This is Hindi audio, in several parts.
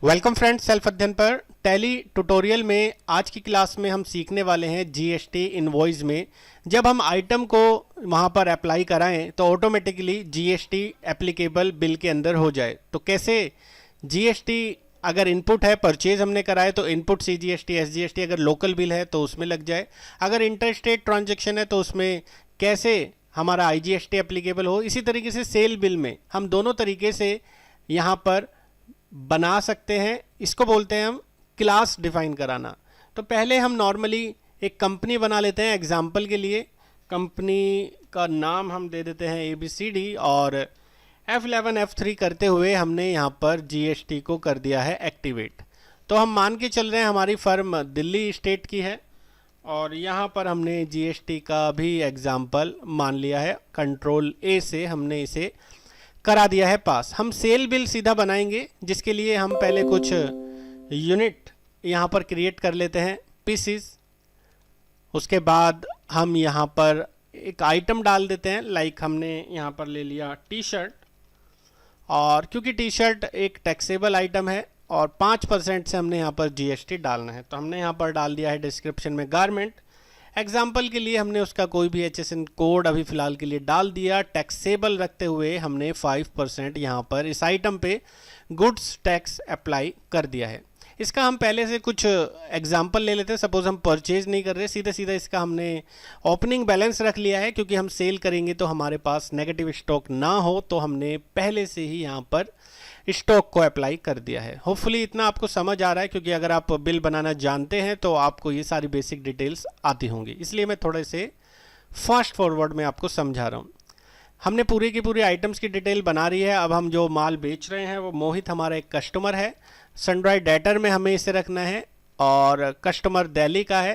वेलकम फ्रेंड्स, सेल्फ अध्ययन पर टैली ट्यूटोरियल में आज की क्लास में हम सीखने वाले हैं जीएसटी इनवॉइस में जब हम आइटम को वहां पर अप्लाई कराएं तो ऑटोमेटिकली जीएसटी एप्लीकेबल बिल के अंदर हो जाए। तो कैसे जीएसटी अगर इनपुट है, परचेज हमने कराए तो इनपुट सीजीएसटी एसजीएसटी, अगर लोकल बिल है तो उसमें लग जाए, अगर इंटर स्टेट ट्रांजेक्शन है तो उसमें कैसे हमारा आईजीएसटी एप्लीकेबल हो। इसी तरीके से सेल बिल में हम दोनों तरीके से यहाँ पर बना सकते हैं। इसको बोलते हैं हम क्लास डिफाइन कराना। तो पहले हम नॉर्मली एक कंपनी बना लेते हैं। एग्जांपल के लिए कंपनी का नाम हम दे देते हैं ABCD और F11 F3 करते हुए हमने यहाँ पर जीएसटी को कर दिया है एक्टिवेट। तो हम मान के चल रहे हैं हमारी फर्म दिल्ली स्टेट की है और यहाँ पर हमने जीएसटी का भी एग्जाम्पल मान लिया है। कंट्रोल A से हमने इसे करा दिया है पास। हम सेल बिल सीधा बनाएंगे, जिसके लिए हम पहले कुछ यूनिट यहाँ पर क्रिएट कर लेते हैं, पीसीस। उसके बाद हम यहाँ पर एक आइटम डाल देते हैं, लाइक हमने यहाँ पर ले लिया टी शर्ट, और क्योंकि टी शर्ट एक टैक्सेबल आइटम है और 5% से हमने यहाँ पर जीएसटी डालना है, तो हमने यहाँ पर डाल दिया है डिस्क्रिप्शन में गारमेंट। एग्जाम्पल के लिए हमने उसका कोई भी HSN कोड अभी फ़िलहाल के लिए डाल दिया। टैक्सेबल रखते हुए हमने 5% यहाँ पर इस आइटम पे गुड्स टैक्स अप्लाई कर दिया है। इसका हम पहले से कुछ एग्जाम्पल ले लेते हैं। सपोज हम परचेज नहीं कर रहे, सीधे सीधा इसका हमने ओपनिंग बैलेंस रख लिया है, क्योंकि हम सेल करेंगे तो हमारे पास नेगेटिव स्टॉक ना हो, तो हमने पहले से ही यहाँ पर स्टॉक को अप्लाई कर दिया है। होपफुली इतना आपको समझ आ रहा है, क्योंकि अगर आप बिल बनाना जानते हैं तो आपको ये सारी बेसिक डिटेल्स आती होंगी, इसलिए मैं थोड़े से फास्ट फॉरवर्ड में आपको समझा रहा हूँ। हमने पूरी की पूरी आइटम्स की डिटेल बना रही है। अब हम जो माल बेच रहे हैं वो मोहित हमारा एक कस्टमर है। सनड्राई डेटर में हमें इसे रखना है और कस्टमर दिल्ली का है,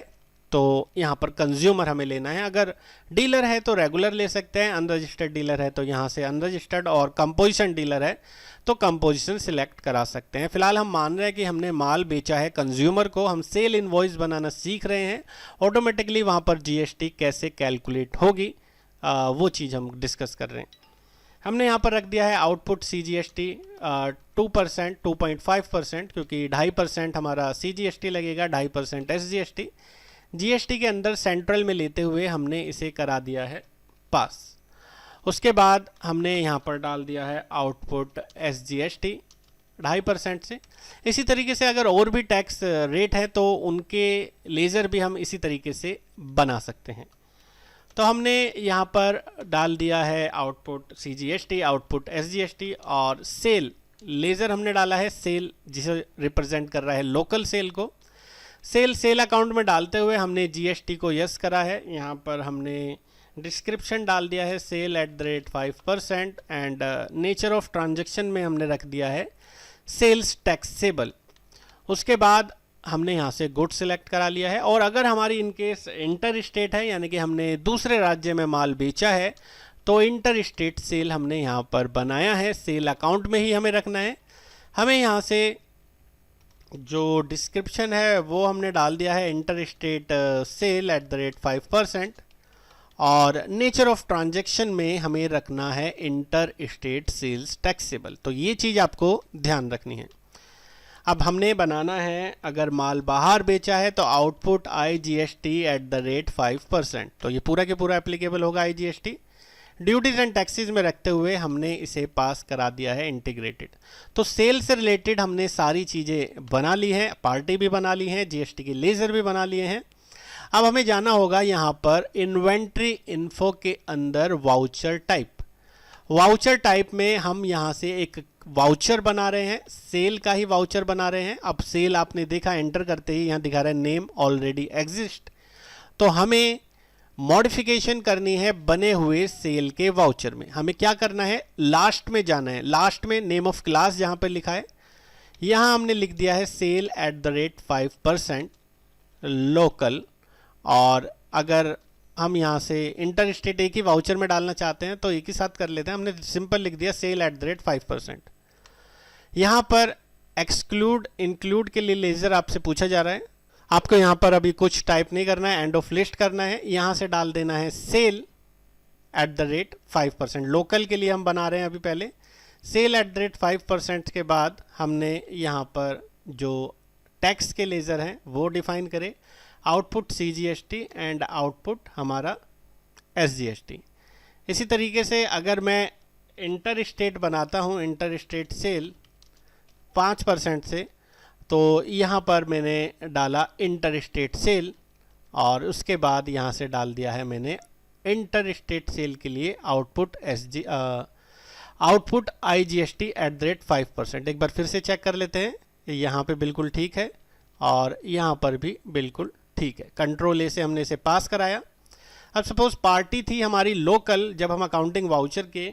तो यहाँ पर कंज्यूमर हमें लेना है। अगर डीलर है तो रेगुलर ले सकते हैं, अनरजिस्टर्ड डीलर है तो यहाँ से अनरजिस्टर्ड, और कंपोजिशन डीलर है तो कंपोजिशन सिलेक्ट करा सकते हैं। फिलहाल हम मान रहे हैं कि हमने माल बेचा है कंज्यूमर को, हम सेल इनवॉइस बनाना सीख रहे हैं। ऑटोमेटिकली वहाँ पर जीएसटी कैसे कैलकुलेट होगी वो चीज़ हम डिस्कस कर रहे हैं। हमने यहाँ पर रख दिया है आउटपुट CGST 2%, 2.5%, क्योंकि 2.5% हमारा CGST लगेगा, 2.5% SGST। जीएसटी के अंदर सेंट्रल में लेते हुए हमने इसे करा दिया है पास। उसके बाद हमने यहाँ पर डाल दिया है आउटपुट SGST 2.5% से। इसी तरीके से अगर और भी टैक्स रेट है तो उनके लेज़र भी हम इसी तरीके से बना सकते हैं। तो हमने यहाँ पर डाल दिया है आउटपुट CGST, आउटपुट SGST, और सेल लेज़र हमने डाला है सेल, जिसे रिप्रेजेंट कर रहा है लोकल सेल को। सेल अकाउंट में डालते हुए हमने जीएसटी को यस करा है। यहाँ पर हमने डिस्क्रिप्शन डाल दिया है sale @5% and nature of transaction में हमने रख दिया है सेल्स टैक्सेबल। उसके बाद हमने यहाँ से गुड सिलेक्ट करा लिया है, और अगर हमारी इनकेस इंटर स्टेट है, यानी कि हमने दूसरे राज्य में माल बेचा है, तो इंटर स्टेट सेल हमने यहाँ पर बनाया है, सेल अकाउंट में ही हमें रखना है। हमें यहाँ से जो डिस्क्रिप्शन है वो हमने डाल दिया है इंटर स्टेट सेल @5%, और नेचर ऑफ ट्रांजैक्शन में हमें रखना है इंटर स्टेट सेल्स टैक्सेबल। तो ये चीज़ आपको ध्यान रखनी है। अब हमने बनाना है, अगर माल बाहर बेचा है तो आउटपुट IGST @5%, तो ये पूरा के पूरा एप्लीकेबल होगा IGST। ड्यूटीज एंड टैक्सेस में रखते हुए हमने इसे पास करा दिया है इंटीग्रेटेड। तो सेल से रिलेटेड हमने सारी चीज़ें बना ली हैं, पार्टी भी बना ली हैं, जीएसटी के लेज़र भी बना लिए हैं। अब हमें जाना होगा यहाँ पर इन्वेंट्री इन्फो के अंदर वाउचर टाइप। वाउचर टाइप में हम यहाँ से एक वाउचर बना रहे हैं, सेल का ही वाउचर बना रहे हैं। अब सेल आपने देखा, एंटर करते ही यहाँ दिखा रहा है नेम ऑलरेडी एग्जिस्ट, तो हमें मॉडिफिकेशन करनी है बने हुए सेल के वाउचर में। हमें क्या करना है, लास्ट में जाना है। लास्ट में नेम ऑफ क्लास जहाँ पर लिखा है, यहाँ हमने लिख दिया है सेल @5% लोकल, और अगर हम यहाँ से इंटर स्टेट एक ही वाउचर में डालना चाहते हैं तो एक ही साथ कर लेते हैं। हमने सिंपल लिख दिया सेल @5%। यहाँ पर एक्सक्लूड इंक्लूड के लिए लेज़र आपसे पूछा जा रहा है। आपको यहाँ पर अभी कुछ टाइप नहीं करना है, एंड ऑफ लिस्ट करना है। यहाँ से डाल देना है सेल @5%। लोकल के लिए हम बना रहे हैं अभी पहले सेल एट द रेट 5% के बाद हमने यहाँ पर जो टैक्स के लेज़र हैं वो डिफाइन करे, आउटपुट CGST एंड आउटपुट हमारा SGST। इसी तरीके से अगर मैं इंटर स्टेट बनाता हूँ, इंटर स्टेट सेल 5% से, तो यहाँ पर मैंने डाला इंटर स्टेट सेल और उसके बाद यहाँ से डाल दिया है मैंने इंटर स्टेट सेल के लिए output IGST at the rate 5%। एक बार फिर से चेक कर लेते हैं, यहाँ पे बिल्कुल ठीक है और यहाँ पर भी बिल्कुल ठीक है। कंट्रोल A से हमने इसे पास कराया। अब सपोज पार्टी थी हमारी लोकल, जब हम अकाउंटिंग वाउचर के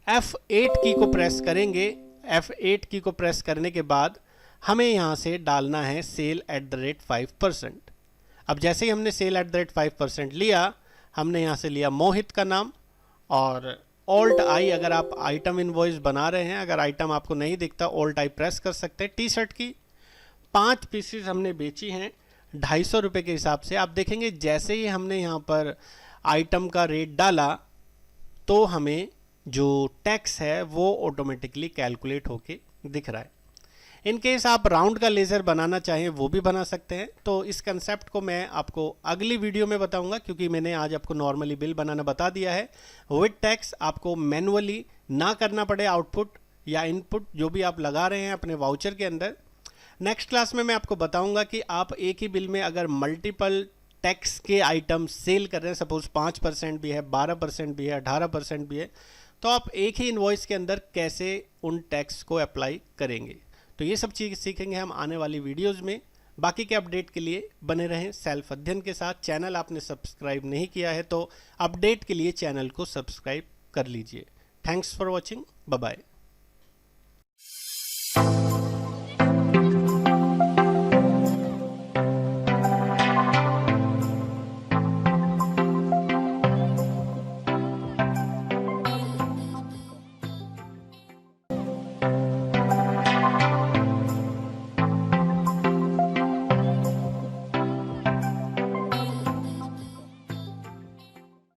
F8 की को प्रेस करेंगे, F8 की को प्रेस करने के बाद हमें यहाँ से डालना है सेल एट द रेट 5%। अब जैसे ही हमने सेल एट द रेट 5% लिया, हमने यहाँ से लिया मोहित का नाम और Alt I, अगर आप आइटम इनवॉइस बना रहे हैं, अगर आइटम आपको नहीं दिखता Alt I प्रेस कर सकते हैं। टी शर्ट की 5 पीसेस हमने बेची हैं 250 रुपये के हिसाब से। आप देखेंगे जैसे ही हमने यहाँ पर आइटम का रेट डाला तो हमें जो टैक्स है वो ऑटोमेटिकली कैलकुलेट होके दिख रहा है। इन केस आप राउंड का लेज़र बनाना चाहें वो भी बना सकते हैं। तो इस कंसेप्ट को मैं आपको अगली वीडियो में बताऊंगा, क्योंकि मैंने आज आपको नॉर्मली बिल बनाना बता दिया है। विद टैक्स आपको मैनुअली ना करना पड़े आउटपुट या इनपुट जो भी आप लगा रहे हैं अपने वाउचर के अंदर। नेक्स्ट क्लास में मैं आपको बताऊंगा कि आप एक ही बिल में अगर मल्टीपल टैक्स के आइटम सेल कर रहे हैं, सपोज 5% भी है, 12% भी है, 18% भी है, तो आप एक ही इनवॉइस के अंदर कैसे उन टैक्स को अप्लाई करेंगे। तो ये सब चीज़ सीखेंगे हम आने वाली वीडियोस में। बाकी के अपडेट के लिए बने रहें सेल्फ अध्ययन के साथ। चैनल आपने सब्सक्राइब नहीं किया है तो अपडेट के लिए चैनल को सब्सक्राइब कर लीजिए। Thanks for watching, bye bye.